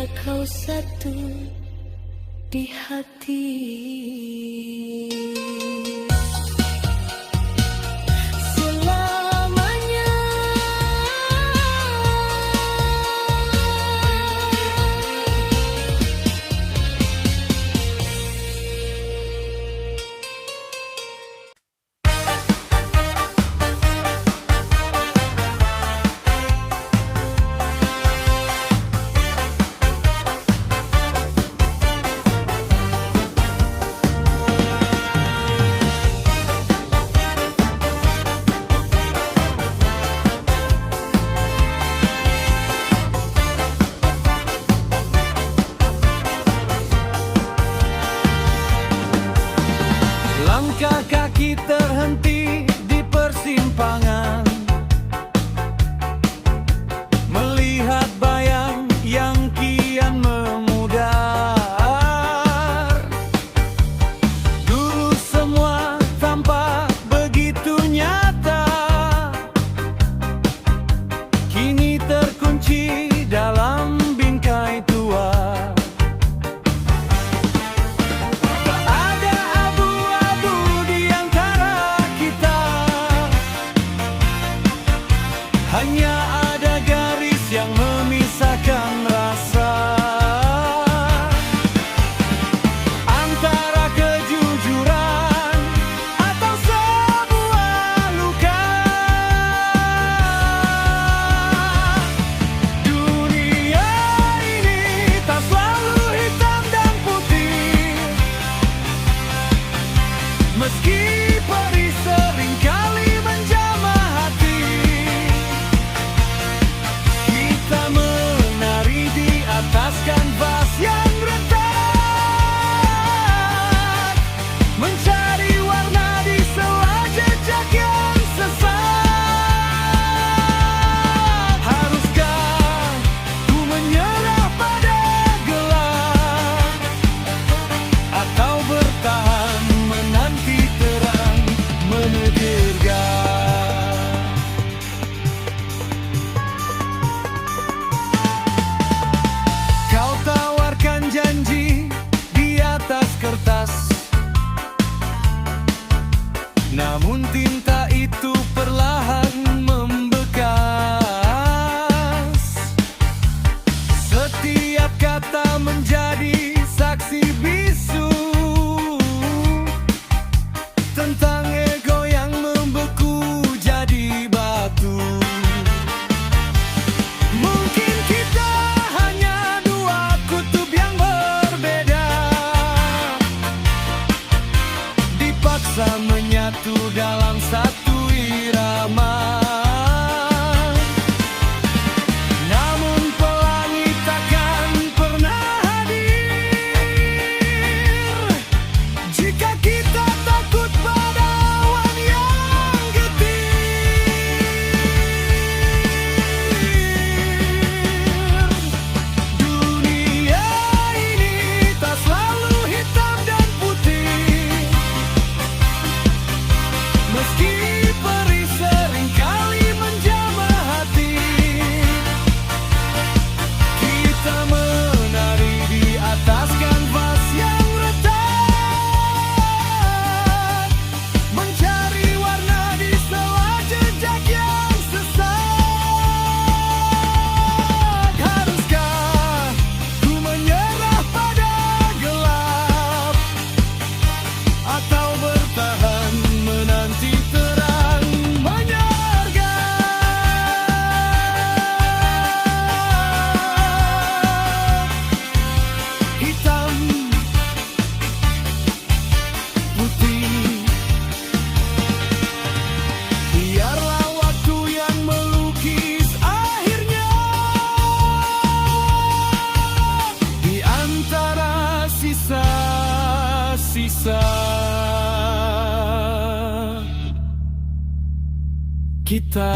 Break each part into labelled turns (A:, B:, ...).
A: hanya kau satu di hati.
B: Langkah kaki terhenti di persimpangan, melihat bayang yang kian memudar. Dulu semua tampak begitu nyata, kini terkunci dalam bingkai tua. Hanya ada garis yang memisahkan rasa antara kejujuran atau sebuah luka. Dunia ini tak selalu hitam dan putih, meski perih seringkali menjamah hati. Kita menari di atas kanvas yang retak, mencari warna di sela jejak yang sesat. Haruskah ku menyerah pada gelap, atau bertahan menanti terang menegirkan? Kau tawarkan janji di atas kertas, namun tinta itu perlahan membekas. Setiap kata menjadi saksi bisu tentang ego yang membeku jadi batu. Mungkin kita hanya dua kutub yang berbeda, dipaksa menyatu dalam satu irama. Namun pelangi takkan pernah hadir jika kita takut pada awan yang getir. Dunia ini tak selalu hitam dan putih, meski perih seringkali menjamah hati. Kita menari di atas kanvas yang retak, mencari warna di sela jejak yang sesat. Haruskah ku menyerah pada gelap, atau bertahan menanti terang menyergap? Hitam putih, biarlah waktu yang melukis akhirnya di antara sisa-sisa kita.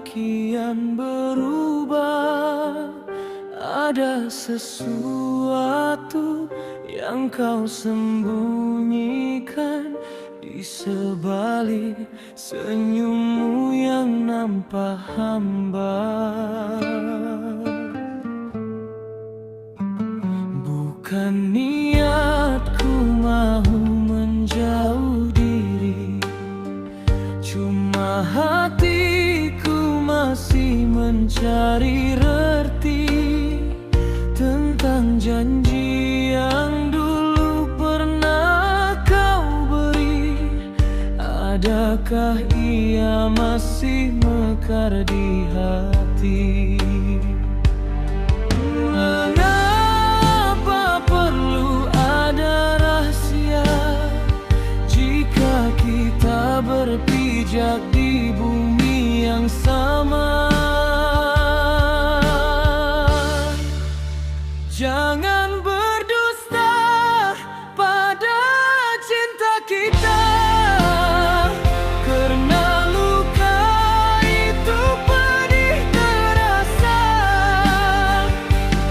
B: kian berubah. Ada sesuatu yang kau sembunyikan di sebalik senyummu yang nampak hambar. Bukan niatku mau menjauh diri, cuma hatiku masih mencari reti tentang janji yang dulu pernah kau beri. Adakah ia masih mekar di hati? Mengapa perlu ada rahasia jika kita berpijak di bumi yang sama? Jangan berdusta pada cinta kita, karena luka itu pedih terasa.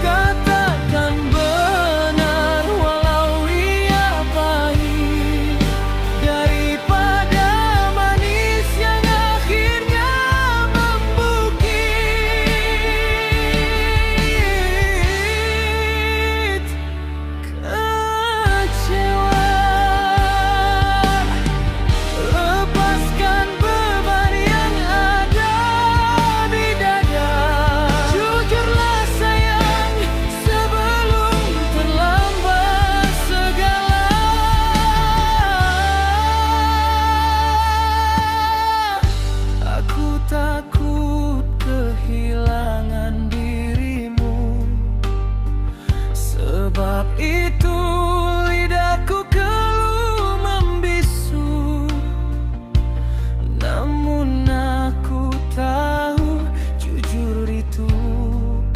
B: Katakan benar walau ia pahit, daripada manis yang akhirnya membukit. Lepaskan beban yang ada di dada. Jujurlah sayang sebelum terlambat segala. Aku takut kehilangan dirimu, sebab itu lidahku keluh membisu. Namun aku tahu jujur itu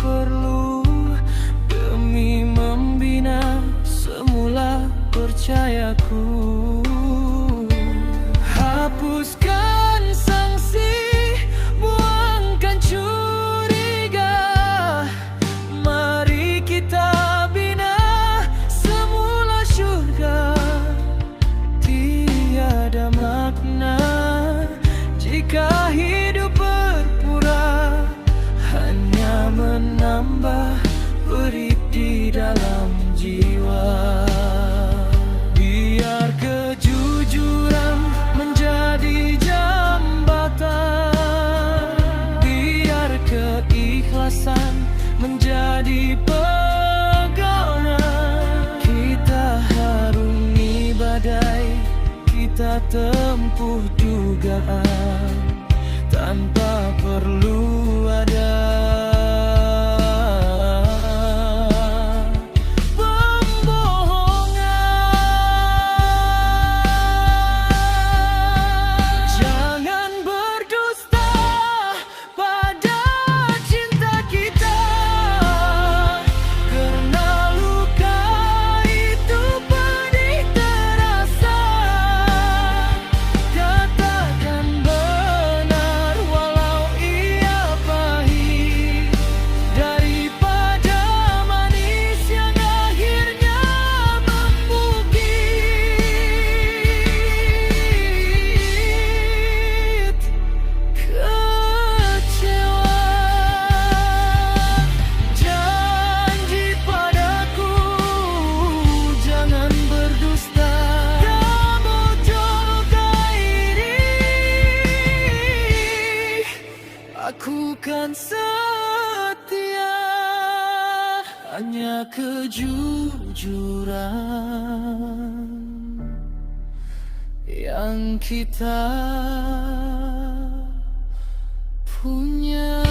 B: perlu demi membina semula percayaku. Hapuskan sanksi, buangkan curiga. Mari kita bina semula surga. Tiada makna jika hidup berpura, hanya menambah perih di dalam jiwa. Biar kejujuran menjadi jambatan, biar keikhlasan menjadi pegangan. Kita harungi badai, kita tempuh dugaan, tanpa perlu ada pembohongan. Jangan berdusta pada cinta kita, karena luka itu pedih terasa. Katakan benar walau ia pahit, daripada manis yang akhirnya membukit. Kecewa, janji padaku, jangan berdusta. Kamu julukai diri, aku kan setia, hanya kejujuran yang kita punya.